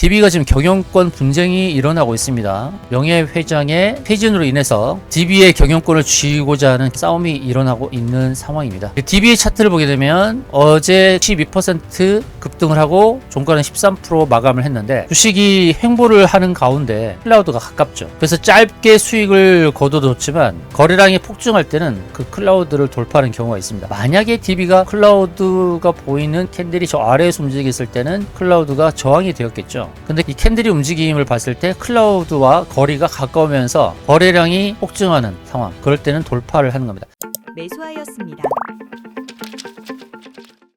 DB가 지금 경영권 분쟁이 일어나고 있습니다. 명예회장의 퇴진으로 인해서 DB의 경영권을 쥐고자 하는 싸움이 일어나고 있는 상황입니다. DB의 차트를 보게 되면 어제 12% 급등을 하고 종가는 13% 마감을 했는데 주식이 횡보를 하는 가운데 클라우드가 가깝죠. 그래서 짧게 수익을 거둬뒀지만 거래량이 폭증할 때는 그 클라우드를 돌파하는 경우가 있습니다. 만약에 DB가 클라우드가 보이는 캔들이 저 아래에서 움직였을 때는 클라우드가 저항이 되었겠죠. 근데 이 캔들이 움직임을 봤을 때 클라우드와 거리가 가까우면서 거래량이 폭증하는 상황, 그럴 때는 돌파를 하는 겁니다. 매수하였습니다.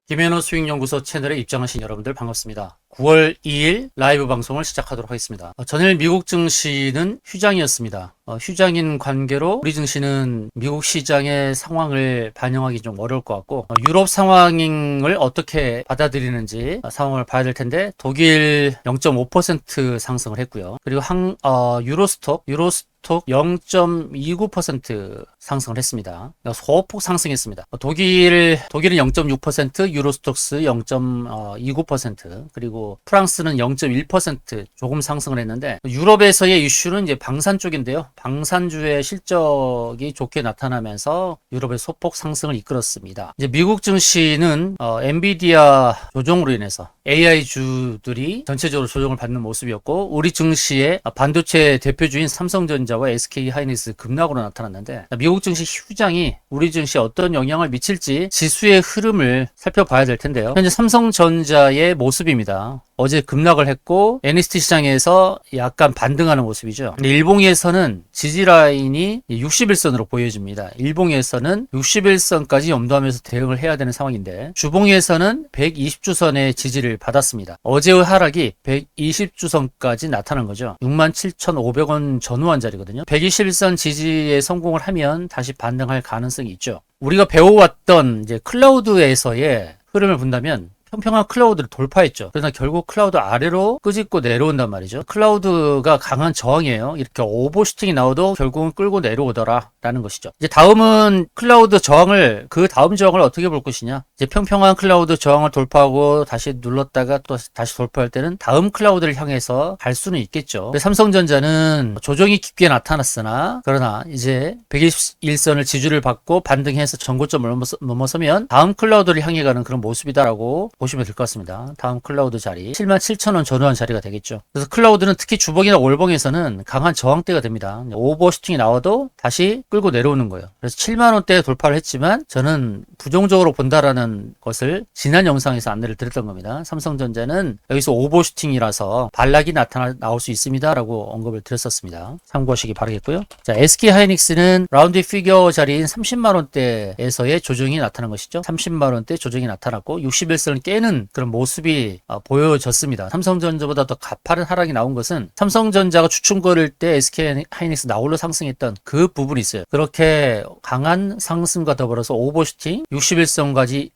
김현우 수익연구소 채널에 입장하신 여러분들 반갑습니다. 9월 2일 라이브 방송을 시작하도록 하겠습니다. 전일 미국 증시는 휴장이었습니다. 휴장인 관계로 우리 증시는 미국 시장의 상황을 반영하기 좀 어려울 것 같고 유럽 상황을 어떻게 받아들이는지 상황을 봐야 될 텐데 독일 0.5% 상승을 했고요. 그리고 유로스톡 0.29% 상승을 했습니다. 소폭 상승했습니다. 독일은 0.6%, 유로스톡스 0.29%, 그리고 프랑스는 0.1% 조금 상승을 했는데 유럽에서의 이슈는 이제 방산 쪽인데요. 방산주의 실적이 좋게 나타나면서 유럽의 소폭 상승을 이끌었습니다. 이제 미국 증시는 엔비디아 조정으로 인해서 AI주들이 전체적으로 조정을 받는 모습이었고 우리 증시의 반도체 대표주인 삼성전자와 SK하이닉스 급락으로 나타났는데 미국 증시 휴장이 우리 증시에 어떤 영향을 미칠지 지수의 흐름을 살펴봐야 될 텐데요. 현재 삼성전자의 모습입니다. 어제 급락을 했고 NST 시장에서 약간 반등하는 모습이죠. 근데 일봉에서는 지지라인이 61선으로 보여집니다. 일봉에서는 61선까지 염두하면서 대응을 해야 되는 상황인데 주봉에서는 120주선의 지지를 받았습니다. 어제의 하락이 120주선까지 나타난 거죠. 67,500원 전후한 자리거든요. 121선 지지에 성공을 하면 다시 반등할 가능성이 있죠. 우리가 배워왔던 이제 클라우드에서의 흐름을 본다면 평평한 클라우드를 돌파했죠. 그러나 결국 클라우드 아래로 끄집고 내려온단 말이죠. 클라우드가 강한 저항이에요. 이렇게 오버슈팅이 나와도 결국은 끌고 내려오더라 라는 것이죠. 이제 다음은 클라우드 저항을 그 다음 저항을 어떻게 볼 것이냐. 이제 평평한 클라우드 저항을 돌파하고 다시 눌렀다가 또 다시 돌파할 때는 다음 클라우드를 향해서 갈 수는 있겠죠. 삼성전자는 조정이 깊게 나타났으나 그러나 이제 121선을 지지를 받고 반등해서 전고점을 넘어서면 다음 클라우드를 향해 가는 그런 모습이다라고 보시면 될 것 같습니다. 다음 클라우드 자리 77,000원 전후한 자리가 되겠죠. 그래서 클라우드는 특히 주봉이나 월봉에서는 강한 저항대가 됩니다. 오버슈팅이 나와도 다시 끌고 내려오는 거예요. 그래서 7만원대에 돌파를 했지만 저는 부정적으로 본다라는 것을 지난 영상에서 안내를 드렸던 겁니다. 삼성전자는 여기서 오버슈팅이라서 반락이 나올 수 있습니다 라고 언급을 드렸었습니다. 참고하시기 바라겠고요. 자, SK하이닉스는 라운드 피겨 자리인 30만원대에서의 조정이 나타난 것이죠. 30만원대 조정이 나타났고 61선을 깨는 그런 모습이 보여졌습니다. 삼성전자보다 더 가파른 하락이 나온 것은 삼성전자가 주춤거릴 때 SK하이닉스 나홀로 상승했던 그 부분이 있어요. 그렇게 강한 상승과 더불어서 오버슈팅 61선과의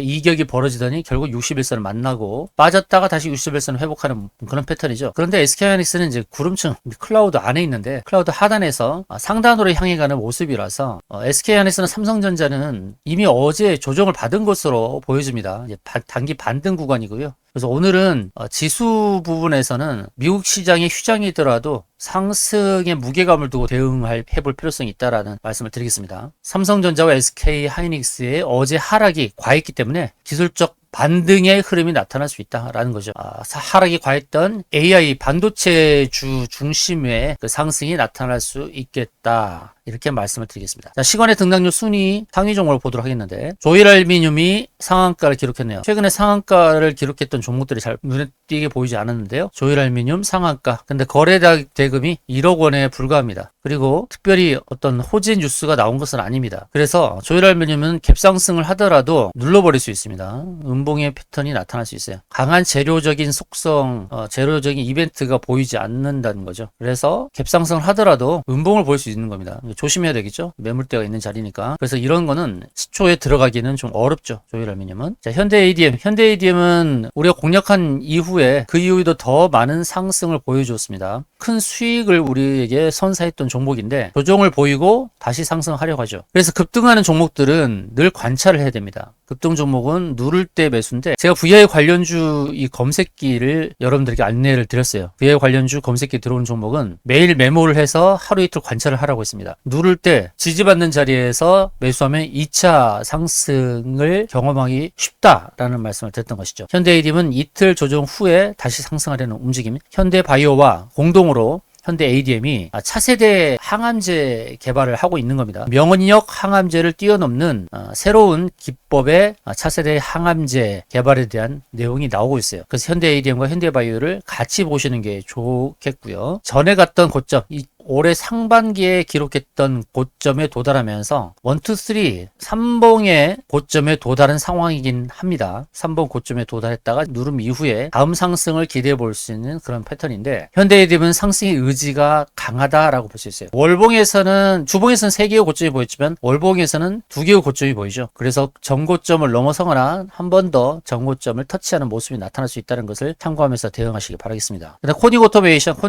이격이 벌어지더니 결국 61선을 만나고 빠졌다가 다시 61선을 회복하는 그런 패턴이죠. 그런데 SK하이닉스는 이제 구름층 클라우드 안에 있는데 클라우드 하단에서 상단으로 향해 가는 모습이라서 SK하이닉스나 삼성전자는 이미 어제 조정을 받은 것으로 보여집니다. 이제 단기 반등 구간이고요. 그래서 오늘은 지수 부분에서는 미국 시장이 휴장이더라도 상승의 무게감을 두고 해볼 필요성이 있다라는 말씀을 드리겠습니다. 삼성전자와 SK하이닉스의 어제 하락이 과했기 때문에 기술적 반등의 흐름이 나타날 수 있다라는 거죠. 하락이 과했던 AI 반도체주 중심의 그 상승이 나타날 수 있겠다. 이렇게 말씀을 드리겠습니다. 자, 시간의 등락률 순위 상위 종목을 보도록 하겠는데 조일알루미늄이 상한가를 기록했네요. 최근에 상한가를 기록했던 종목들이 잘 눈에 띄게 보이지 않았는데요. 조일알루미늄 상한가. 근데 거래 대금이 1억 원에 불과합니다. 그리고 특별히 어떤 호재 뉴스가 나온 것은 아닙니다. 그래서 조일알루미늄은 갭상승을 하더라도 눌러버릴 수 있습니다. 음봉의 패턴이 나타날 수 있어요. 강한 재료적인 속성, 재료적인 이벤트가 보이지 않는다는 거죠. 그래서 갭상승을 하더라도 음봉을 볼 수 있는 겁니다. 조심해야 되겠죠. 매물대가 있는 자리니까. 그래서 이런 거는 시초에 들어가기는 좀 어렵죠. 조일알루미늄은. 자, 현대 ADM은 우리가 공략한 이후에 그 이후에도 더 많은 상승을 보여주었습니다. 큰 수익을 우리에게 선사했던 종목인데 조정을 보이고 다시 상승하려고 하죠. 그래서 급등하는 종목들은 늘 관찰을 해야 됩니다. 급등 종목은 누를 때 매수인데 제가 VI 관련주 이 검색기를 여러분들에게 안내를 드렸어요. VI 관련주 검색기 들어오는 종목은 매일 메모를 해서 하루 이틀 관찰을 하라고 했습니다. 누를 때 지지받는 자리에서 매수하면 2차 상승을 경험하기 쉽다라는 말씀을 드렸던 것이죠. 현대ADM은 이틀 조정 후에 다시 상승하려는 움직임, 현대바이오와 공동으로 현대 ADM이 차세대 항암제 개발을 하고 있는 겁니다. 명은력 항암제를 뛰어넘는 새로운 기법의 차세대 항암제 개발에 대한 내용이 나오고 있어요. 그래서 현대 ADM과 현대바이오를 같이 보시는 게 좋겠고요. 전에 갔던 고점, 올해 상반기에 기록했던 고점에 도달하면서 1, 2, 3, 3봉의 고점에 도달한 상황이긴 합니다. 3봉 고점에 도달했다가 누름 이후에 다음 상승을 기대해 볼 수 있는 그런 패턴인데 현대ADM은 상승의 의지가 강하다라고 볼 수 있어요. 주봉에서는 3개의 고점이 보였지만 월봉에서는 2개의 고점이 보이죠. 그래서 전고점을 넘어서거나 한 번 더 전고점을 터치하는 모습이 나타날 수 있다는 것을 참고하면서 대응하시기 바라겠습니다. 그다음 코닉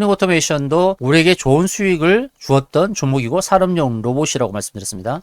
오토메이션도 우리에게 좋은 수익을 주었던 종목이고 산업용 로봇이라고 말씀드렸습니다.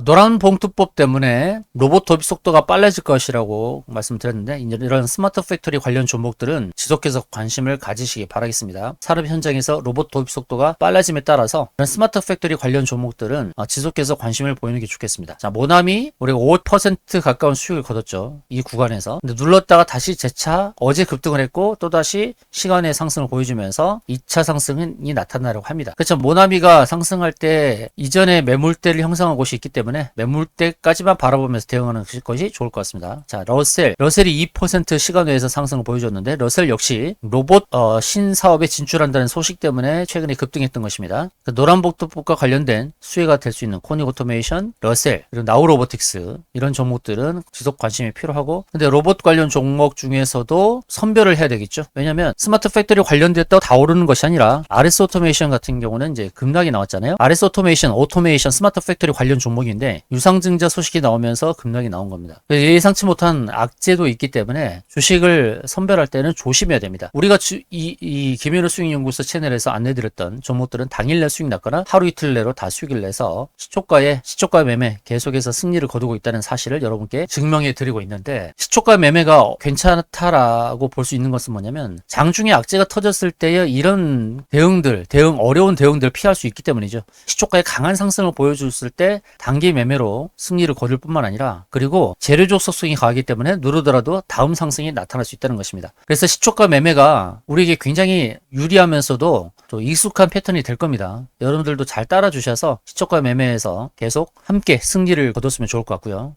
노란 봉투법 때문에 로봇 도입 속도가 빨라질 것이라고 말씀드렸는데 이런 스마트 팩토리 관련 종목들은 지속해서 관심을 가지시기 바라겠습니다. 산업 현장에서 로봇 도입 속도가 빨라짐에 따라서 이런 스마트 팩토리 관련 종목들은 지속해서 관심을 보이는 게 좋겠습니다. 자, 모나미 우리가 5% 가까운 수익을 거뒀죠. 이 구간에서. 근데 눌렀다가 다시 재차 어제 급등을 했고 또다시 시간의 상승을 보여주면서 2차 상승이 나타나려고 합니다. 그렇죠. 모나미가 상승할 때 이전에 매물대를 형성한 곳이 있기 때문에 매물대까지만 바라보면서 대응하는 것이 좋을 것 같습니다. 자, 러셀이 2% 시간 외에서 상승을 보여줬는데 러셀 역시 로봇 신사업에 진출한다는 소식 때문에 최근에 급등했던 것입니다. 노란복도법과 관련된 수혜가 될 수 있는 코닉 오토메이션, 러셀, 그리고 나우로보틱스 이런 종목들은 지속 관심이 필요하고 근데 로봇 관련 종목 중에서도 선별을 해야 되겠죠. 왜냐하면 스마트 팩토리 관련됐다고 다 오르는 것이 아니라 RS 오토메이션 같은 경우는 이제 급락이 나왔잖아요. RS 오토메이션 스마트 팩토리 관련 종목인데 유상증자 소식이 나오면서 급락이 나온 겁니다. 예상치 못한 악재도 있기 때문에 주식을 선별할 때는 조심해야 됩니다. 우리가 이 김현우 수익연구소 채널에서 안내드렸던 종목들은 당일날 수익 났거나 하루 이틀 내로 다 수익을 내서 시초가 매매 계속해서 승리를 거두고 있다는 사실을 여러분께 증명해 드리고 있는데 시초가 매매가 괜찮다라고 볼 수 있는 것은 뭐냐면 장중에 악재가 터졌을 때의 이런 어려운 대응들을 피할 수 있기 때문이죠. 시초가의 강한 상승을 보여줬을 때 단기 매매로 승리를 거둘 뿐만 아니라 그리고 재료적 속성이 강하기 때문에 누르더라도 다음 상승이 나타날 수 있다는 것입니다. 그래서 시초가 매매가 우리에게 굉장히 유리하면서도 또 익숙한 패턴이 될 겁니다. 여러분들도 잘 따라 주셔서 시초가 매매에서 계속 함께 승리를 거뒀으면 좋을 것 같고요.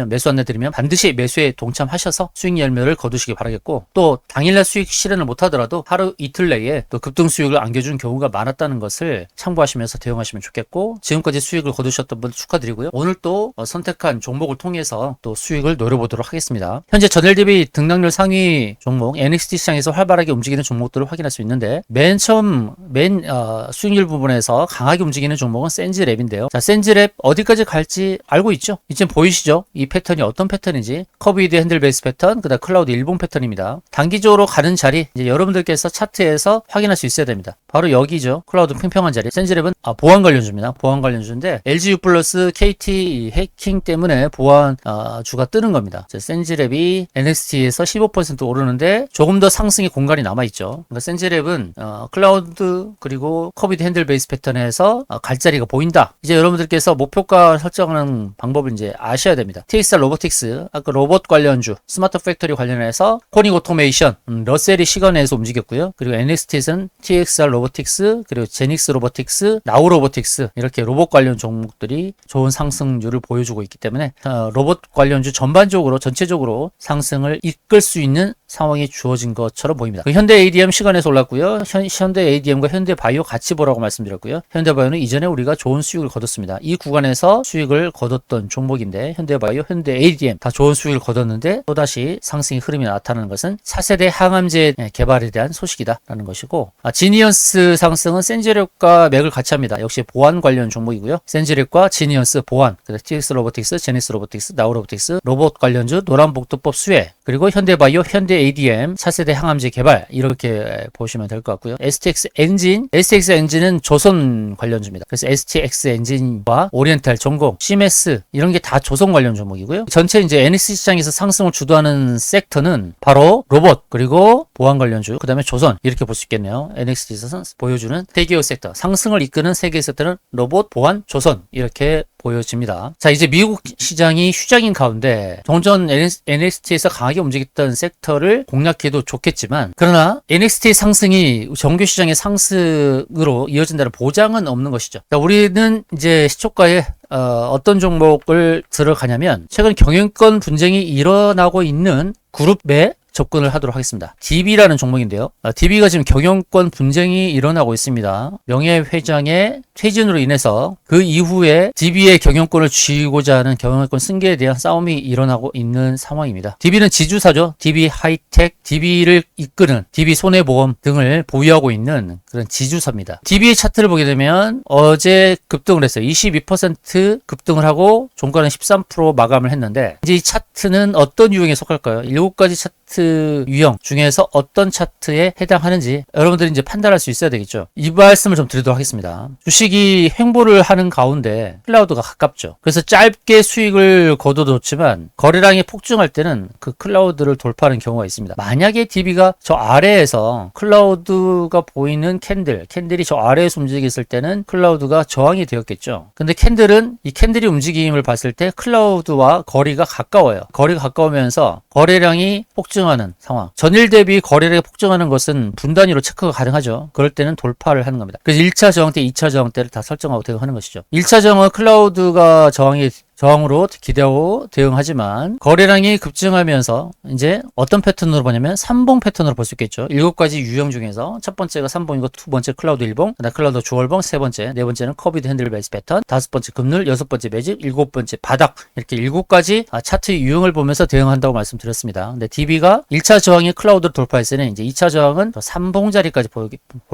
매수 안내 드리면 반드시 매수에 동참하셔서 수익 열매를 거두시기 바라겠고 또 당일날 수익 실현을 못하더라도 하루 이틀 내에 또 급등 수익을 안겨준 경우가 많았다는 것을 참고하시면서 대응하시면 좋겠고 지금까지 수익을 거두셨던 분 축하드리고요. 오늘 또 선택한 종목을 통해서 또 수익을 노려보도록 하겠습니다. 현재 전일 대비 등락률 상위 종목 NXT 시장에서 활발하게 움직이는 종목들을 확인할 수 있는데 맨 수익률 부분에서 강하게 움직이는 종목은 센즈랩인데요. 자, 센즈랩 어디까지 갈지 알고 있죠? 이제 보이시죠? 이 패턴이 어떤 패턴인지 커브이드 핸들 베이스 패턴, 그다음 클라우드 일봉 패턴입니다. 단기적으로 가는 자리 이제 여러분들께서 차트에서 확인할 수 있어야 됩니다. 바로 여기죠. 클라우드 평평한 자리. 센즈랩은 보안 관련주입니다. 보안 관련주인데 LGU 플러스 KT 해킹 때문에 보안 주가 뜨는 겁니다. 센즈랩이 NXT에서 15% 오르는데 조금 더 상승의 공간이 남아있죠. 그러니까 센즈랩은 클라우드 그리고 커브이드 핸들 베이스 패턴에서 갈 자리가 보인다. 이제 여러분들께서 목표가 설정하는 방법을 이제 아셔야 됩니다. TXR 로보틱스, 아까 로봇 관련주, 스마트 팩토리 관련해서 코닉 오토메이션, 러셀이 시간에서 움직였고요. 그리고 NXT에서는 TXR 로보틱스, 그리고 제닉스 로보틱스, 나우 로보틱스 이렇게 로봇 관련 종목들이 좋은 상승률을 보여주고 있기 때문에 로봇 관련주 전체적으로 상승을 이끌 수 있는 상황이 주어진 것처럼 보입니다. 현대 ADM 시간에서 올랐고요. 현대 ADM과 현대 바이오 같이 보라고 말씀드렸고요. 현대 바이오는 이전에 우리가 좋은 수익을 거뒀습니다. 이 구간에서 수익을 거뒀던 종목인데 현대 바이오, 현대 ADM 다 좋은 수익을 거뒀는데 또다시 상승의 흐름이 나타나는 것은 차세대 항암제 개발에 대한 소식이다라는 것이고, 지니언스 상승은 센지력과 맥을 같이 합니다. 역시 보안 관련 종목이고요. 센지력과 지니언스 보안, TX 로보틱스, 제니스 로보틱스, 나우 로보틱스, 로봇 관련주, 노란복도법 수혜, 그리고 현대바이오, 현대 ADM, 차세대 항암제 개발, 이렇게 보시면 될 것 같고요. STX 엔진은 조선 관련주입니다. 그래서 STX 엔진과 오리엔탈, 전공, CMS 이런 게 다 조선 관련 종목이고요. 전체 이제 NX 시장에서 상승을 주도하는 섹터는 바로 로봇, 그리고 보안 관련주, 그 다음에 조선, 이렇게 볼 수 있겠네요. NX에서 보여주는 세계의 섹터, 상승을 이끄는 세계의 섹터는 로봇, 보안, 조선, 이렇게 보여집니다. 자, 이제 미국 시장이 휴장인 가운데 종전 NXT에서 강하게 움직였던 섹터를 공략해도 좋겠지만, 그러나 NXT의 상승이 정규 시장의 상승으로 이어진다는 보장은 없는 것이죠. 자, 우리는 이제 시초가에 어떤 종목을 들어가냐면, 최근 경영권 분쟁이 일어나고 있는 그룹에 접근을 하도록 하겠습니다. DB라는 종목인데요. DB가 지금 경영권 분쟁이 일어나고 있습니다. 명예회장의 퇴진으로 인해서 그 이후에 DB의 경영권을 쥐고자 하는 경영권 승계에 대한 싸움이 일어나고 있는 상황입니다. DB는 지주사죠. DB 하이텍, DB를 이끄는 DB 손해보험 등을 보유하고 있는 그런 지주사입니다. DB의 차트를 보게 되면 어제 급등을 했어요. 22% 급등을 하고 종가는 13% 마감을 했는데, 이제 이 차트는 어떤 유형에 속할까요? 7가지 차트 유형 중에서 어떤 차트에 해당하는지 여러분들이 이제 판단할 수 있어야 되겠죠. 이 말씀을 좀 드리도록 하겠습니다. 주식이 횡보를 하는 가운데 클라우드가 가깝죠. 그래서 짧게 수익을 거둬도 좋지만 거래량이 폭증할 때는 그 클라우드를 돌파하는 경우가 있습니다. 만약에 DB가 저 아래에서 클라우드가 보이는 캔들이 저 아래에서 움직였을 때는 클라우드가 저항이 되었겠죠. 근데 이 캔들이 움직임을 봤을 때 클라우드와 거리가 가까워요. 거리가 가까우면서 거래량이 폭증하는 상황. 전일 대비 거래량이 폭증하는 것은 분단위로 체크가 가능하죠. 그럴 때는 돌파를 하는 겁니다. 그래서 1차 저항 때, 2차 저항 때를 다 설정하고 대응하는 것이죠. 1차 저항은 클라우드가 저항으로 기대하고 대응하지만, 거래량이 급증하면서 이제 어떤 패턴으로 보냐면 3봉 패턴으로 볼 수 있겠죠. 7가지 유형 중에서 첫 번째가 3봉이고, 두 번째 클라우드 1봉, 그다음 클라우드 주얼봉, 세 번째, 네 번째는 커비드 핸들 베이스 패턴, 다섯 번째 급늘, 여섯 번째 매집, 일곱 번째 바닥, 이렇게 7가지 차트 유형을 보면서 대응한다고 말씀드렸습니다. 근데 DB가 1차 저항이 클라우드를 돌파했을 때는 이제 2차 저항은 3봉 자리까지 볼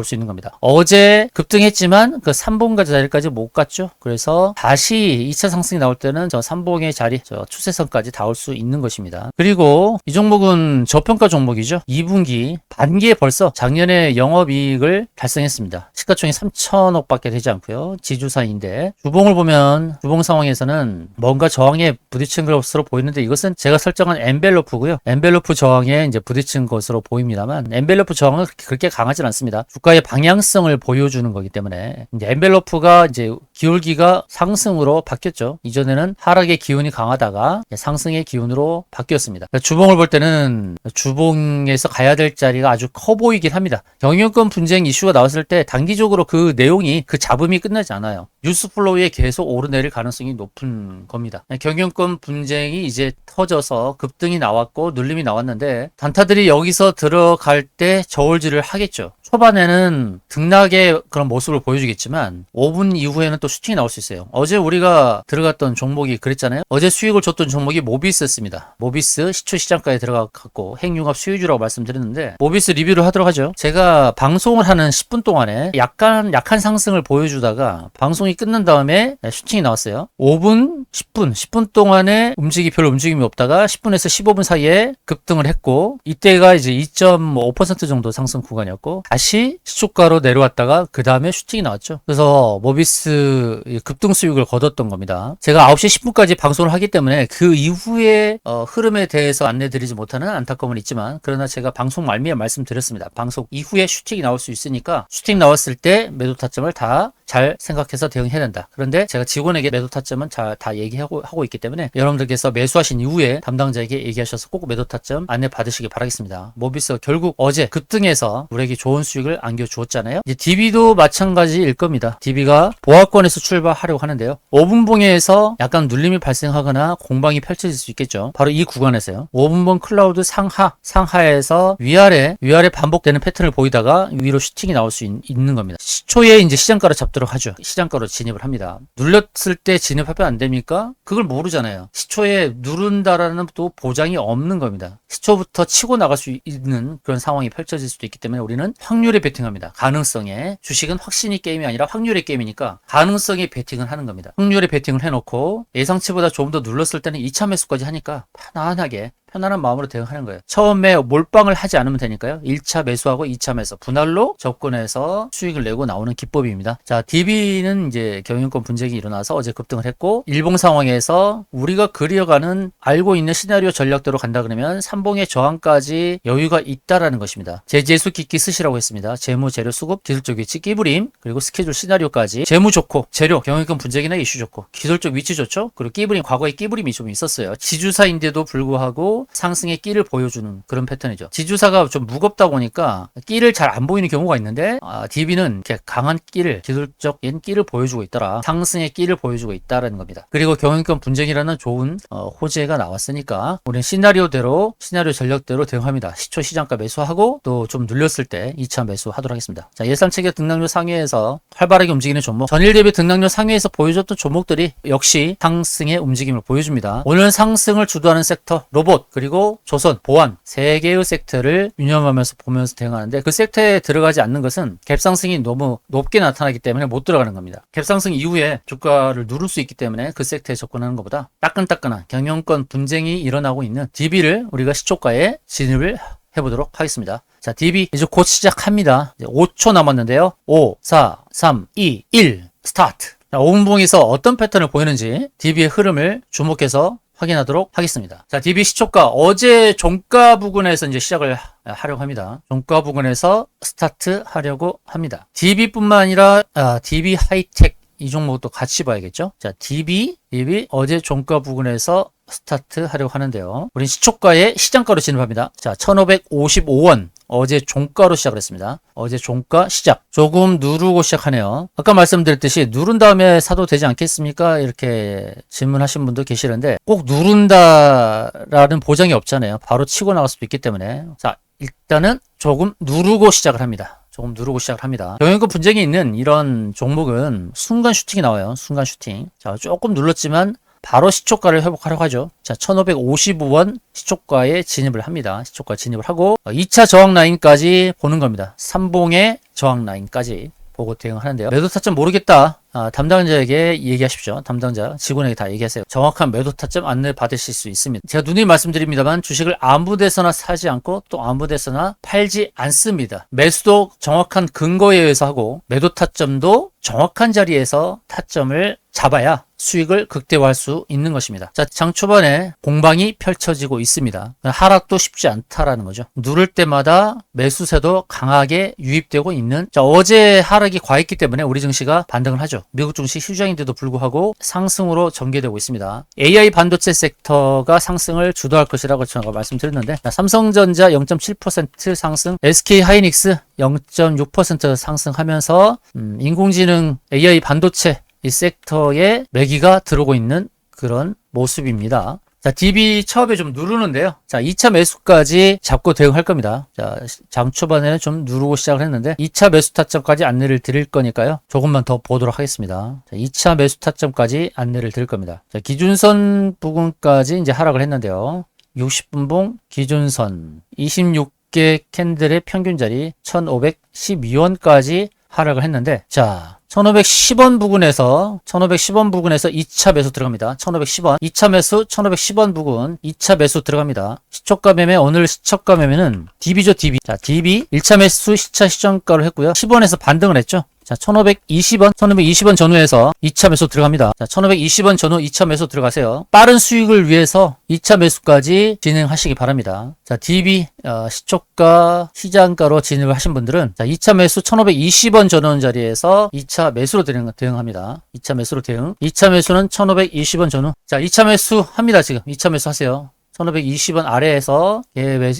수 있는 겁니다. 어제 급등했지만 그 3봉 자리까지 못 갔죠. 그래서 다시 2차 상승이 나올 때는 저 3봉의 자리, 저 추세선까지 닿을 수 있는 것입니다. 그리고 이 종목은 저평가 종목이죠. 2분기 반기에 벌써 작년에 영업이익을 달성했습니다. 시가총액 3천억 밖에 되지 않고요. 지주사인데, 주봉을 보면 주봉 상황에서는 뭔가 저항에 부딪힌 것으로 보이는데, 이것은 제가 설정한 엔벨로프고요. 엔벨로프 저항에 이제 부딪힌 것으로 보입니다만, 엔벨로프 저항은 그렇게 강하진 않습니다. 주가의 방향성을 보여주는 거기 때문에 이제 엔벨로프가 이제 기울기가 상승으로 바뀌었죠. 이전에는 하락의 기운이 강하다가 상승의 기운으로 바뀌었습니다. 주봉을 볼 때는 주봉에서 가야 될 자리가 아주 커 보이긴 합니다. 경영권 분쟁 이슈가 나왔을 때 단기적으로 그 내용이, 그 잡음이 끝나지 않아요. 뉴스플로우에 계속 오르내릴 가능성이 높은 겁니다. 경영권 분쟁이 이제 터져서 급등이 나왔고 눌림이 나왔는데, 단타들이 여기서 들어갈 때 저울질을 하겠죠. 초반에는 등락의 그런 모습을 보여주겠지만 5분 이후에는 또 슈팅이 나올 수 있어요. 어제 우리가 들어갔던 종목이 그랬잖아요. 어제 수익을 줬던 종목이 모비스였습니다. 모비스 시초 시장가에 들어갔고 핵융합 수혜주라고 말씀드렸는데, 모비스 리뷰를 하도록 하죠. 제가 방송을 하는 10분 동안에 약한 상승을 보여주다가 방송이 끝난 다음에 슈팅이 나왔어요. 5분, 10분 동안에 별로 움직임이 없다가 10분에서 15분 사이에 급등을 했고, 이때가 이제 2.5% 정도 상승 구간이었고, 다시 시초가로 내려왔다가 그 다음에 슈팅이 나왔죠. 그래서 모비스 급등 수익을 거뒀던 겁니다. 제가 9시 10분까지 방송을 하기 때문에 그 이후의 흐름에 대해서 안내드리지 못하는 안타까움은 있지만, 그러나 제가 방송 말미에 말씀드렸습니다. 방송 이후에 슈팅이 나올 수 있으니까 슈팅 나왔을 때 매도 타점을 다 잘 생각해서 대응 대응해야 된다. 그런데 제가 직원에게 매도 타점은 다 얘기하고 있기 때문에 여러분들께서 매수하신 이후에 담당자에게 얘기하셔서 꼭 매도 타점 안내 받으시기 바라겠습니다. 모비스 결국 어제 급등해서 우리에게 좋은 수익을 안겨주었잖아요. 이제 DB도 마찬가지일 겁니다. DB가 보합권에서 출발하려고 하는데요. 5분봉에서 약간 눌림이 발생하거나 공방이 펼쳐질 수 있겠죠. 바로 이 구간에서요. 5분봉 클라우드 상하에서 위아래 반복되는 패턴을 보이다가 위로 슈팅이 나올 수 있는 겁니다. 시초에 이제 시장가로 잡도록 하죠. 시장가로 진입을 합니다. 눌렸을 때 진입하면 안 됩니까? 그걸 모르잖아요. 시초에 누른다라는 또 보장이 없는 겁니다. 시초부터 치고 나갈 수 있는 그런 상황이 펼쳐질 수도 있기 때문에 우리는 확률에 베팅합니다. 가능성에. 주식은 확신이 게임이 아니라 확률의 게임이니까 가능성에 베팅을 하는 겁니다. 확률에 베팅을 해놓고 예상치보다 조금 더 눌렀을 때는 2차 매수까지 하니까 편안한 마음으로 대응하는 거예요. 처음에 몰빵을 하지 않으면 되니까요. 1차 매수하고 2차 매수 분할로 접근해서 수익을 내고 나오는 기법입니다. 자, DB는 이제 경영권 분쟁이 일어나서 어제 급등을 했고 일봉 상황에서 우리가 그려가는 알고 있는 시나리오 전략대로 간다 그러면 삼봉의 저항까지 여유가 있다라는 것입니다. 재수 깊게 쓰시라고 했습니다. 재무, 재료, 수급, 기술적 위치, 끼부림, 그리고 스케줄 시나리오까지 재무 좋고 재료, 경영권 분쟁이나 이슈 좋고 기술적 위치 좋죠. 그리고 끼부림, 과거에 끼부림이 좀 있었어요. 지주사인데도 불구하고 상승의 끼를 보여주는 그런 패턴이죠. 지주사가 좀 무겁다 보니까 끼를 잘 안 보이는 경우가 있는데 DB는 이렇게 강한 끼를, 기술적인 끼를 보여주고 있더라. 상승의 끼를 보여주고 있다라는 겁니다. 그리고 경영권 분쟁이라는 좋은 호재가 나왔으니까 우리는 시나리오 전략대로 대응합니다. 시초 시장가 매수하고 또 좀 눌렸을 때 2차 매수하도록 하겠습니다. 자, 예상체계 등락률 상회에서 활발하게 움직이는 종목, 전일 대비 등락률 상회에서 보여줬던 종목들이 역시 상승의 움직임을 보여줍니다. 오늘 상승을 주도하는 섹터, 로봇, 그리고 조선, 보안 3개의 섹터를 유념하면서 보면서 대응하는데 그 섹터에 들어가지 않는 것은 갭상승이 너무 높게 나타나기 때문에 못 들어가는 겁니다. 갭상승 이후에 주가를 누를 수 있기 때문에 그 섹터에 접근하는 것보다 따끈따끈한 경영권 분쟁이 일어나고 있는 DB를 우리가 시초가에 진입을 해보도록 하겠습니다. 자, DB 이제 곧 시작합니다. 이제 5초 남았는데요. 5, 4, 3, 2, 1 스타트. 자, 5분봉에서 어떤 패턴을 보이는지 DB의 흐름을 주목해서 확인하도록 하겠습니다. 자, DB 시초가 어제 종가 부근에서 이제 시작을 하려고 합니다. 종가 부근에서 스타트 하려고 합니다. DB뿐만 아니라 DB 하이텍 이 종목도 같이 봐야겠죠. 자, DB 어제 종가 부근에서 스타트 하려고 하는데요. 우린 시초가에 시장가로 진입합니다. 자, 1555원 어제 종가로 시작을 했습니다. 어제 종가 시작. 조금 누르고 시작하네요. 아까 말씀드렸듯이 누른 다음에 사도 되지 않겠습니까? 이렇게 질문하신 분도 계시는데 꼭 누른다라는 보장이 없잖아요. 바로 치고 나갈 수도 있기 때문에. 자, 일단은 조금 누르고 시작을 합니다. 경영권 분쟁이 있는 이런 종목은 순간 슈팅이 나와요. 순간 슈팅. 자, 조금 눌렀지만 바로 시초가를 회복하려고 하죠. 자, 1555원 시초가에 진입을 합니다. 시초가 진입을 하고 2차 저항 라인까지 보는 겁니다. 삼봉의 저항 라인까지 보고 대응하는데요. 매도 타점 모르겠다. 담당자에게 얘기하십시오. 담당자, 직원에게 다 얘기하세요. 정확한 매도 타점 안내 받으실 수 있습니다. 제가 누누이 말씀드립니다만 주식을 아무 데서나 사지 않고 또 아무 데서나 팔지 않습니다. 매수도 정확한 근거에 의해서 하고 매도 타점도 정확한 자리에서 타점을 잡아야 수익을 극대화할 수 있는 것입니다. 자, 장 초반에 공방이 펼쳐지고 있습니다. 하락도 쉽지 않다라는 거죠. 누를 때마다 매수세도 강하게 유입되고 있는. 자, 어제 하락이 과했기 때문에 우리 증시가 반등을 하죠. 미국 증시 휴장인데도 불구하고 상승으로 전개되고 있습니다. AI 반도체 섹터가 상승을 주도할 것이라고 제가 말씀드렸는데 삼성전자 0.7% 상승, SK 하이닉스 0.6% 상승하면서 인공지능 AI 반도체 이 섹터에 매기가 들어오고 있는 그런 모습입니다. 자, DB 처음에 좀 누르는데요. 자, 2차 매수까지 잡고 대응할 겁니다. 자, 장 초반에는 좀 누르고 시작을 했는데 2차 매수 타점까지 안내를 드릴 거니까요. 조금만 더 보도록 하겠습니다. 자, 2차 매수 타점까지 안내를 드릴 겁니다. 자, 기준선 부근까지 이제 하락을 했는데요. 60분봉 기준선 26개 캔들의 평균 자리 1512원까지 하락을 했는데 자, 1510원 부근에서 2차 매수 들어갑니다. 1510원 2차 매수 1510원 부근 2차 매수 들어갑니다. 시초가 매매 오늘 시초가 매매는 DB죠. DB. 자, DB 1차 매수 시차 시정가로 했고요. 10원에서 반등을 했죠. 자, 1520원 전후에서 2차 매수 들어갑니다. 자, 1520원 전후 2차 매수 들어가세요. 빠른 수익을 위해서 2차 매수까지 진행하시기 바랍니다. 자, DB, 시초가, 시장가로 진입을 하신 분들은 자, 2차 매수 1520원 전후 자리에서 2차 매수로 대응합니다. 2차 매수로 대응. 2차 매수는 1520원 전후. 자, 2차 매수 합니다. 지금 2차 매수 하세요. 1520원 아래에서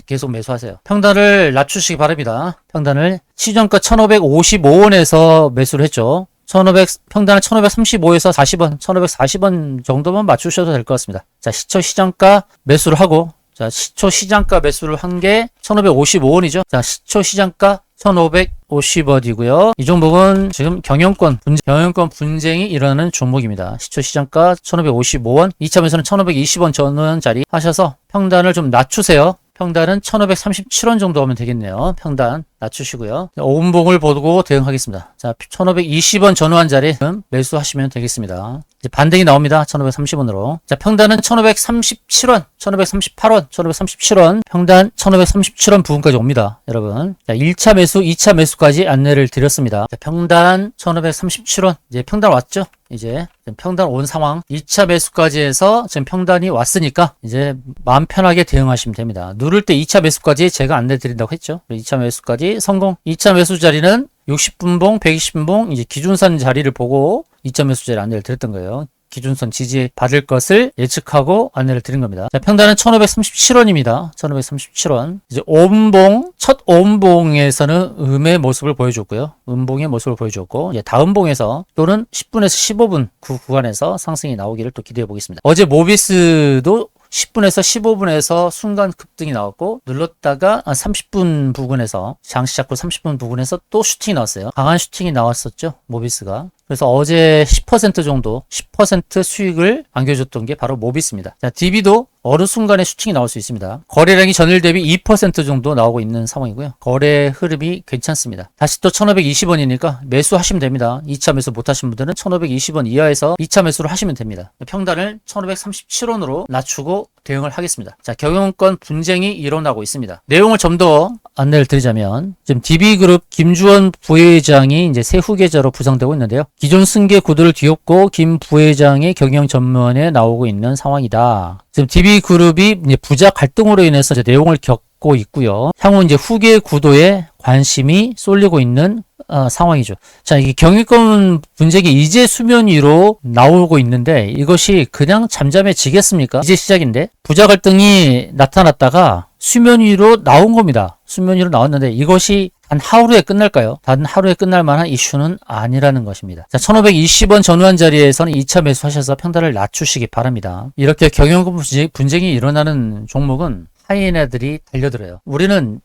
계속 매수하세요. 평단을 낮추시기 바랍니다. 평단을 시정가 1555원에서 매수를 했죠. 평단을 1535에서 40원, 1540원 정도만 맞추셔도 될 것 같습니다. 자, 시초 시장가 매수를 하고, 자, 시초 시장가 매수를 한 게 1555원이죠. 자, 시초 시장가 1550원이고요. 이 종목은 지금 경영권 분쟁이 일어나는 종목입니다. 시초 시장가 1555원, 2차 매수는 1520원 전원짜리 하셔서 평단을 좀 낮추세요. 평단은 1537원 정도 하면 되겠네요. 평단 낮추시고요. 5분봉을 보고 대응하겠습니다. 자, 1520원 전후한 자리 매수하시면 되겠습니다. 이제 반등이 나옵니다. 1530원으로. 자, 평단은 1537원, 1538원, 1537원, 평단 1537원 부근까지 옵니다. 여러분. 자, 1차 매수, 2차 매수까지 안내를 드렸습니다. 자, 평단 1537원. 이제 평단 왔죠? 이제 평단 온 상황. 2차 매수까지 해서 지금 평단이 왔으니까 이제 마음 편하게 대응하시면 됩니다. 누를 때 2차 매수까지 제가 안내 드린다고 했죠. 2차 매수까지 성공. 2차 매수 자리는 60분봉, 120분봉 이제 기준선 자리를 보고 2차 매수 자리 안내를 드렸던 거예요. 기준선 지지 받을 것을 예측하고 안내를 드린 겁니다. 자, 평단은 1537원입니다. 1537원. 이제 5분봉, 첫 5분봉에서는 음의 모습을 보여줬고요. 음봉의 모습을 보여줬고, 이제 다음 봉에서 또는 10분에서 15분 구간에서 상승이 나오기를 또 기대해 보겠습니다. 어제 모비스도 10분에서 15분에서 순간 급등이 나왔고 눌렀다가 30분 부근에서 장시작 후 30분 부근에서 또 슈팅이 나왔어요. 강한 슈팅이 나왔었죠. 모비스가. 그래서 어제 10% 정도 10% 수익을 안겨줬던 게 바로 모비스입니다. 자, DB도 어느 순간에 슈팅이 나올 수 있습니다. 거래량이 전일 대비 2% 정도 나오고 있는 상황이고요. 거래 흐름이 괜찮습니다. 다시 또 1520원이니까 매수하시면 됩니다. 2차 매수 못하신 분들은 1520원 이하에서 2차 매수를 하시면 됩니다. 평단을 1537원으로 낮추고 대응을 하겠습니다. 자, 경영권 분쟁이 일어나고 있습니다. 내용을 좀 더 안내를 드리자면 지금 DB그룹 김주원 부회장이 이제 새 후계자로 부상되고 있는데요. 기존 승계 구도를 뒤엎고 김 부회장의 경영 전면에 나오고 있는 상황이다. 지금 DB그룹이 이제 부자 갈등으로 인해서 이제 내용을 겪고 있고요. 향후 이제 후계 구도에 관심이 쏠리고 있는 상황이죠. 자, 이게 경영권 분쟁이 이제 수면 위로 나오고 있는데 이것이 그냥 잠잠해지겠습니까? 이제 시작인데 부자 갈등이 나타났다가 수면 위로 나온 겁니다. 수면 위로 나왔는데 이것이 단 하루에 끝날까요? 단 하루에 끝날 만한 이슈는 아니라는 것입니다. 자, 1520원 전후한 자리에서는 2차 매수하셔서 평단을 낮추시기 바랍니다. 이렇게 경영권 분쟁이 일어나는 종목은 하이에나들이 달려들어요. 우리는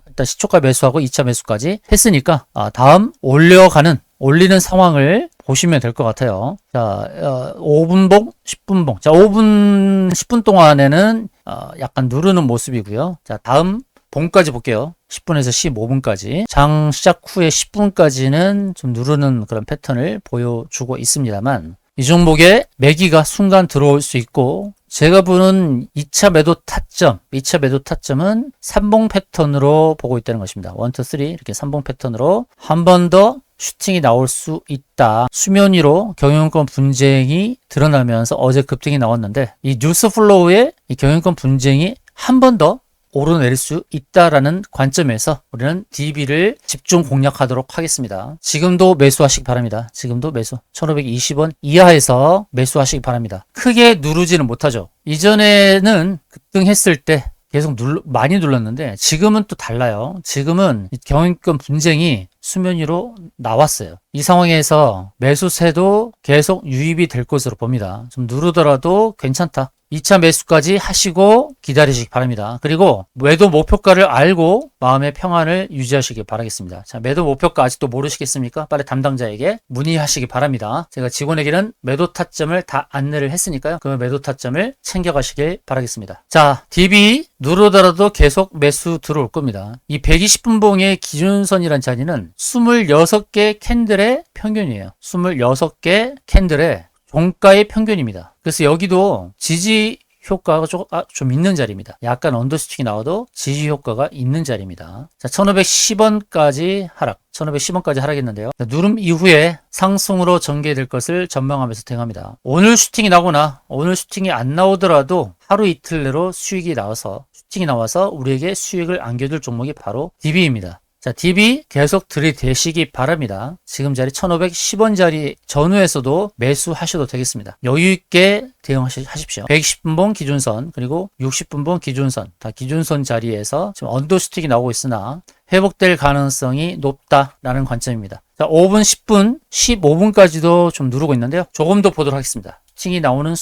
일단 시초가 매수하고 2차 매수까지 했으니까 다음 올리는 상황을 보시면 될 것 같아요. 자, 5분봉, 10분봉. 자, 5분, 10분 동안에는 약간 누르는 모습이고요. 자, 다음 봉까지 볼게요. 10분에서 15분까지. 장 시작 후에 10분까지는 좀 누르는 그런 패턴을 보여주고 있습니다만 이 종목에 매기가 순간 들어올 수 있고 제가 보는 2차 매도 타점은 3봉 패턴으로 보고 있다는 것입니다. 1, 2, 3 이렇게 3봉 패턴으로 한 번 더 슈팅이 나올 수 있다. 수면 위로 경영권 분쟁이 드러나면서 어제 급등이 나왔는데 이 뉴스 플로우에 이 경영권 분쟁이 한 번 더 오르내릴 수 있다라는 관점에서 우리는 DB를 집중 공략하도록 하겠습니다. 지금도 매수하시기 바랍니다. 지금도 매수. 1520원 이하에서 매수하시기 바랍니다. 크게 누르지는 못하죠. 이전에는 급등했을 때 계속 많이 눌렀는데 지금은 또 달라요. 지금은 경영권 분쟁이 수면 위로 나왔어요. 이 상황에서 매수세도 계속 유입이 될 것으로 봅니다. 좀 누르더라도 괜찮다. 2차 매수까지 하시고 기다리시기 바랍니다. 그리고 매도 목표가를 알고 마음의 평안을 유지하시기 바라겠습니다. 자, 매도 목표가 아직도 모르시겠습니까? 빨리 담당자에게 문의하시기 바랍니다. 제가 직원에게는 매도 타점을 다 안내를 했으니까요. 그 매도 타점을 챙겨가시길 바라겠습니다. 자, DB 누르더라도 계속 매수 들어올 겁니다. 이 120분봉의 기준선이란 자리는 26개 캔들의 평균이에요. 26개 캔들의 종가의 평균입니다. 그래서 여기도 지지 효과가 좀 있는 자리입니다. 약간 언더슈팅이 나와도 지지 효과가 있는 자리입니다. 자, 1510원까지 하락. 1510원까지 하락했는데요. 누름 이후에 상승으로 전개될 것을 전망하면서 대응합니다. 오늘 슈팅이 나거나 오늘 슈팅이 안 나오더라도 하루 이틀 내로 수익이 나와서 슈팅이 나와서 우리에게 수익을 안겨줄 종목이 바로 DB입니다. 자, DB 계속 들이대시기 바랍니다. 지금 자리 1510원 자리 전후에서도 매수하셔도 되겠습니다. 여유있게 대응하십시오. 120분봉 기준선 그리고 60분봉 기준선 다 기준선 자리에서 지금 언더슈팅이 나오고 있으나 회복될 가능성이 높다라는 관점입니다. 자, 5분, 10분, 15분까지도 좀 누르고 있는데요. 조금 더 보도록 하겠습니다. 슈팅이 나오는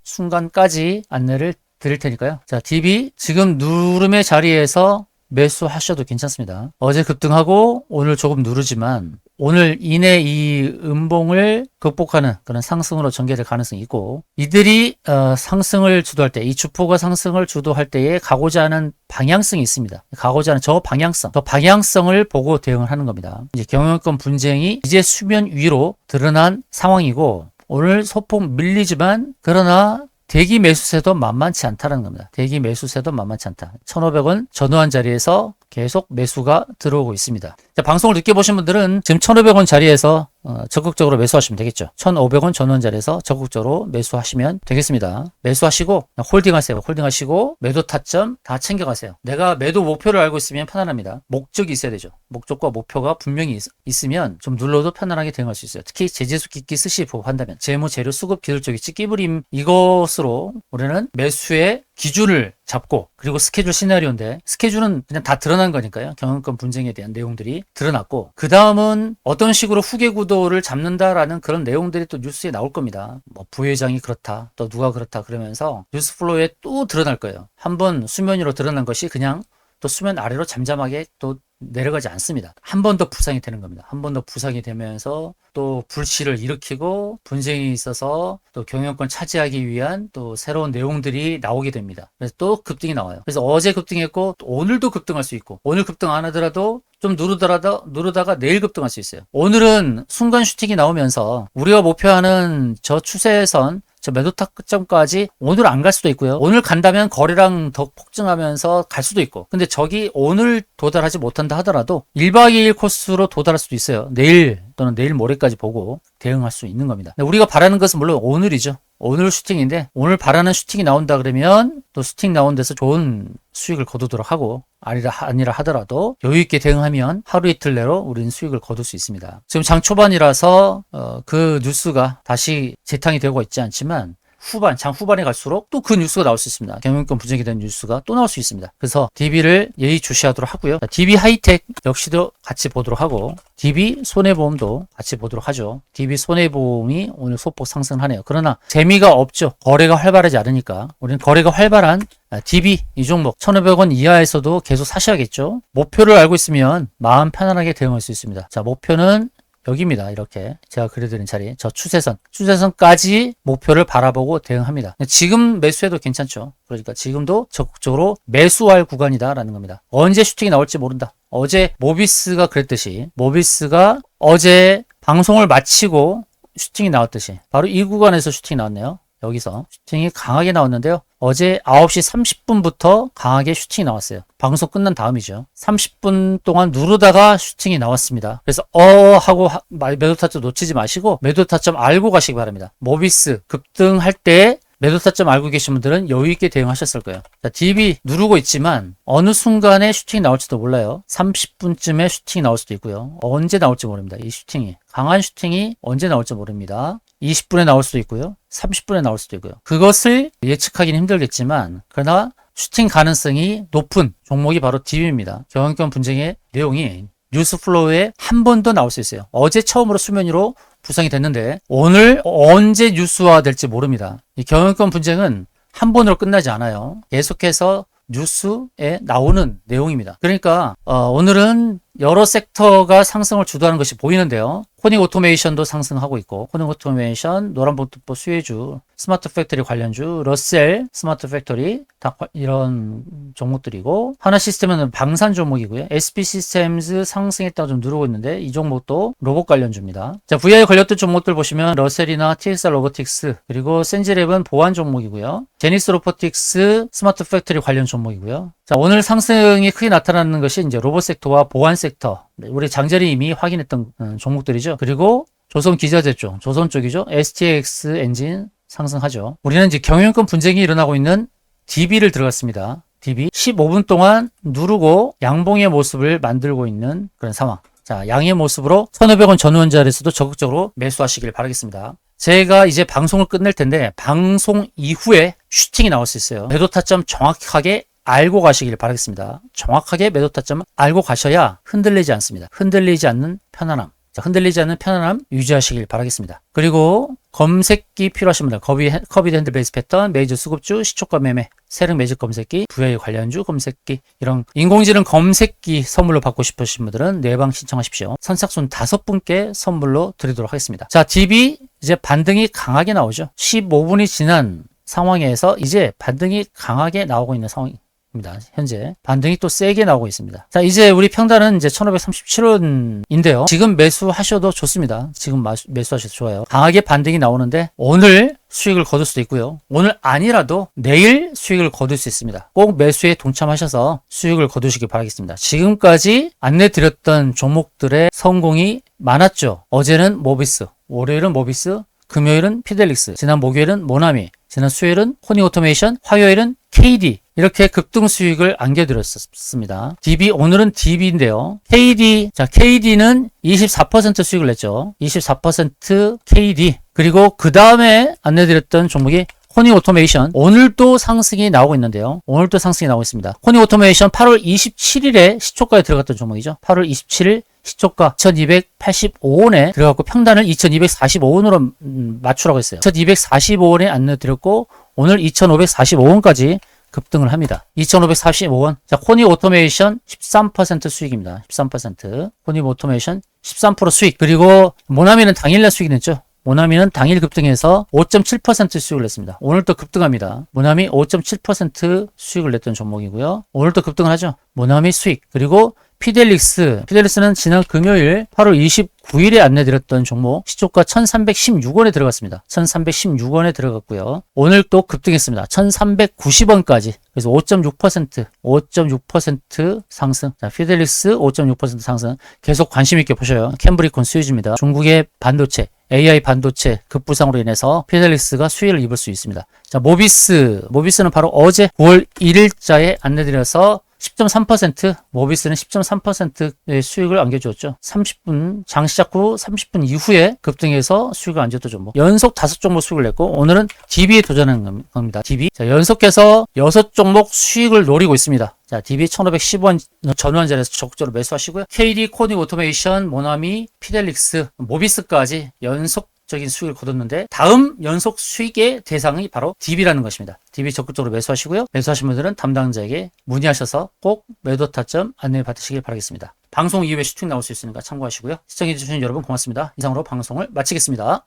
순간까지 안내를 드릴 테니까요. 자, DB 지금 누름의 자리에서 매수하셔도 괜찮습니다. 어제 급등하고 오늘 조금 누르지만 오늘 이내 이 음봉을 극복하는 그런 상승으로 전개될 가능성이 있고 이들이 상승을 주도할 때 이 주포가 상승을 주도할 때에 가고자 하는 방향성이 있습니다. 가고자 하는 저 방향성을 보고 대응을 하는 겁니다. 이제 경영권 분쟁이 이제 수면 위로 드러난 상황이고 오늘 소폭 밀리지만 그러나 대기 매수세도 만만치 않다는 겁니다. 대기 매수세도 만만치 않다. 1,500원 전후한 자리에서 계속 매수가 들어오고 있습니다. 자, 방송을 늦게 보신 분들은 지금 1,500원 자리에서 적극적으로 매수하시면 되겠죠. 1,500원 전원 자리에서 적극적으로 매수하시면 되겠습니다. 매수하시고 홀딩하세요. 홀딩하시고 매도 타점 다 챙겨가세요. 내가 매도 목표를 알고 있으면 편안합니다. 목적이 있어야 되죠. 목적과 목표가 분명히 있으면 좀 눌러도 편안하게 대응할 수 있어요. 특히 제재수 기기 스시 보호한다면 재무, 재료, 수급, 기술적 이치, 끼부림 이것으로 우리는 매수의 기준을 잡고 그리고 스케줄 시나리오인데 스케줄은 그냥 다 드러난 거니까요. 경영권 분쟁에 대한 내용들이 드러났고 그 다음은 어떤 식으로 후계 구도를 잡는다라는 그런 내용들이 또 뉴스에 나올 겁니다. 뭐 부회장이 그렇다 또 누가 그렇다 그러면서 뉴스 플로우에 또 드러날 거예요. 한번 수면 위로 드러난 것이 그냥 또 수면 아래로 잠잠하게 또 내려가지 않습니다. 한 번 더 부상이 되는 겁니다. 한 번 더 부상이 되면서 또 불씨를 일으키고 분쟁이 있어서 또 경영권 차지하기 위한 또 새로운 내용들이 나오게 됩니다. 그래서 또 급등이 나와요. 그래서 어제 급등했고 또 오늘도 급등할 수 있고 오늘 급등 안 하더라도 좀 누르다가 내일 급등할 수 있어요. 오늘은 순간 슈팅이 나오면서 우리가 목표하는 저 추세선 저 매도 타점까지 오늘 안 갈 수도 있고요. 오늘 간다면 거래량 더 폭증하면서 갈 수도 있고 근데 저기 오늘 도달하지 못한다 하더라도 1박 2일 코스로 도달할 수도 있어요. 내일 또는 내일 모레까지 보고 대응할 수 있는 겁니다. 우리가 바라는 것은 물론 오늘이죠. 오늘 슈팅인데 오늘 바라는 슈팅이 나온다 그러면 또 슈팅 나온 데서 좋은 수익을 거두도록 하고 아니라 하더라도 여유있게 대응하면 하루 이틀 내로 우리는 수익을 거둘 수 있습니다. 지금 장 초반이라서 그 뉴스가 다시 재탕이 되고 있지 않지만 장 후반에 갈수록 또 그 뉴스가 나올 수 있습니다. 경영권 분쟁이 된 뉴스가 또 나올 수 있습니다. 그래서 DB를 예의주시하도록 하고요. DB 하이텍 역시도 같이 보도록 하고 DB 손해보험도 같이 보도록 하죠. DB 손해보험이 오늘 소폭 상승하네요. 그러나 재미가 없죠. 거래가 활발하지 않으니까 우리는 거래가 활발한 DB 이 종목 1,500원 이하에서도 계속 사셔야겠죠. 목표를 알고 있으면 마음 편안하게 대응할 수 있습니다. 자, 목표는 여기입니다. 이렇게 제가 그려드린 자리 저 추세선까지 목표를 바라보고 대응합니다. 지금 매수해도 괜찮죠. 그러니까 지금도 적극적으로 매수할 구간이다라는 겁니다. 언제 슈팅이 나올지 모른다. 어제 모비스가 그랬듯이 모비스가 어제 방송을 마치고 슈팅이 나왔듯이 바로 이 구간에서 슈팅이 나왔네요. 여기서 슈팅이 강하게 나왔는데요. 어제 9시 30분부터 강하게 슈팅이 나왔어요. 방송 끝난 다음이죠. 30분 동안 누르다가 슈팅이 나왔습니다. 그래서 하고 매도 타점 놓치지 마시고 매도 타점 알고 가시기 바랍니다. 모비스 급등할 때 매도 타점 알고 계신 분들은 여유있게 대응하셨을 거예요. 자, DB 누르고 있지만 어느 순간에 슈팅이 나올지도 몰라요. 30분쯤에 슈팅이 나올 수도 있고요. 언제 나올지 모릅니다. 이 슈팅이 강한 슈팅이 언제 나올지 모릅니다. 20분에 나올 수도 있고요. 30분에 나올 수도 있고요. 그것을 예측하기는 힘들겠지만 그러나 슈팅 가능성이 높은 종목이 바로 DB입니다. 경영권 분쟁의 내용이 뉴스 플로우에 한 번 더 나올 수 있어요. 어제 처음으로 수면 위로 부상이 됐는데 오늘 언제 뉴스화 될지 모릅니다. 이 경영권 분쟁은 한 번으로 끝나지 않아요. 계속해서 뉴스에 나오는 내용입니다. 그러니까 오늘은 여러 섹터가 상승을 주도하는 것이 보이는데요. 코닉 오토메이션도 상승하고 있고, 코닉 오토메이션, 노란봉투보 수혜주, 스마트 팩토리 관련주, 러셀, 스마트 팩토리, 다 이런 종목들이고, 하나 시스템은 방산 종목이고요. SP 시스템즈 상승했다고 좀 누르고 있는데, 이 종목도 로봇 관련주입니다. 자, VI에 걸렸던 종목들 보시면, 러셀이나 TXR 로보틱스, 그리고 센지랩은 보안 종목이고요. 제니스 로보틱스, 스마트 팩토리 관련 종목이고요. 자, 오늘 상승이 크게 나타나는 것이 이제 로봇 섹터와 보안 섹터. 우리 장전이 이미 확인했던 종목들이죠. 그리고 조선 기자재 쪽, 조선 쪽이죠. STX 엔진 상승하죠. 우리는 이제 경영권 분쟁이 일어나고 있는 DB를 들어갔습니다. DB 15분 동안 누르고 양봉의 모습을 만들고 있는 그런 상황. 자, 양의 모습으로 1,500원 전후원 자리에서도 적극적으로 매수하시길 바라겠습니다. 제가 이제 방송을 끝낼 텐데 방송 이후에 슈팅이 나올 수 있어요. 매도 타점 정확하게 알고 가시길 바라겠습니다. 정확하게 매도 타점을 알고 가셔야 흔들리지 않습니다. 흔들리지 않는 편안함. 자, 흔들리지 않는 편안함 유지하시길 바라겠습니다. 그리고 검색기 필요하신 분들, 커비드 핸들 베이스 패턴, 메이저 수급주, 시초가 매매, 세력 매직 검색기, VI 관련주 검색기, 이런 인공지능 검색기 선물로 받고 싶으신 분들은 내방 신청하십시오. 선착순 5분께 선물로 드리도록 하겠습니다. 자, DB 이제 반등이 강하게 나오죠. 15분이 지난 상황에서 이제 반등이 강하게 나오고 있는 상황입니다. 현재 반등이 또 세게 나오고 있습니다. 자, 이제 우리 평단은 이제 1537원인데요. 지금 매수하셔도 좋습니다. 지금 매수하셔도 좋아요. 강하게 반등이 나오는데 오늘 수익을 거둘 수도 있고요. 오늘 아니라도 내일 수익을 거둘 수 있습니다. 꼭 매수에 동참하셔서 수익을 거두시기 바라겠습니다. 지금까지 안내드렸던 종목들의 성공이 많았죠. 어제는 모비스, 월요일은 모비스, 금요일은 피델릭스, 지난 목요일은 모나미, 지난 수요일은 코닉 오토메이션, 화요일은 KD, 이렇게 급등 수익을 안겨드렸습니다. DB, 오늘은 DB인데요. KD, 자, KD는 24% 수익을 냈죠. 24% KD. 그리고 그 다음에 안내드렸던 종목이 코닉 오토메이션. 오늘도 상승이 나오고 있는데요. 오늘도 상승이 나오고 있습니다. 코닉 오토메이션 8월 27일에 시초가에 들어갔던 종목이죠. 8월 27일 시초가 2285원에 들어갔고 평단을 2245원으로 맞추라고 했어요. 2245원에 안내드렸고 오늘 2545원까지 급등을 합니다. 2545원. 자, 코닉 오토메이션 13% 수익입니다. 13%. 코닉 오토메이션 13% 수익. 그리고 모나미는 당일날 수익이 냈죠. 모나미는 당일 급등해서 5.7% 수익을 냈습니다. 오늘 또 급등합니다. 모나미 5.7% 수익을 냈던 종목이고요. 오늘 또 급등을 하죠. 모나미 수익. 그리고 피델릭스는 지난 금요일 8월 29일에 안내드렸던 종목 시초가 1316원에 들어갔습니다. 1316원에 들어갔고요. 오늘 또 급등했습니다. 1390원까지. 그래서 5.6% 상승. 자, 피델릭스 5.6% 상승. 계속 관심 있게 보셔요. 캠브리콘 수혜주입니다. 중국의 반도체, AI 반도체 급부상으로 인해서 피델릭스가 수혜를 입을 수 있습니다. 자, 모비스는 바로 어제 9월 1일자에 안내드려서 10.3%, 모비스는 10.3%의 수익을 안겨주었죠. 30분, 장 시작 후 30분 이후에 급등해서 수익을 안겨줬던 종목. 연속 5종목 수익을 냈고, 오늘은 DB에 도전하는 겁니다. DB. 자, 연속해서 6종목 수익을 노리고 있습니다. 자, DB 1510원 전후한 자리에서 적극적으로 매수하시고요. KD, 코닉 오토메이션, 모나미, 피델릭스, 모비스까지 연속적인 수익을 거뒀는데 다음 연속 수익의 대상이 바로 DB라는 것입니다. DB 적극적으로 매수하시고요. 매수하신 분들은 담당자에게 문의하셔서 꼭 매도 타점 안내 받으시길 바라겠습니다. 방송 이후에 슈팅 나올 수 있으니까 참고하시고요. 시청해주신 여러분 고맙습니다. 이상으로 방송을 마치겠습니다.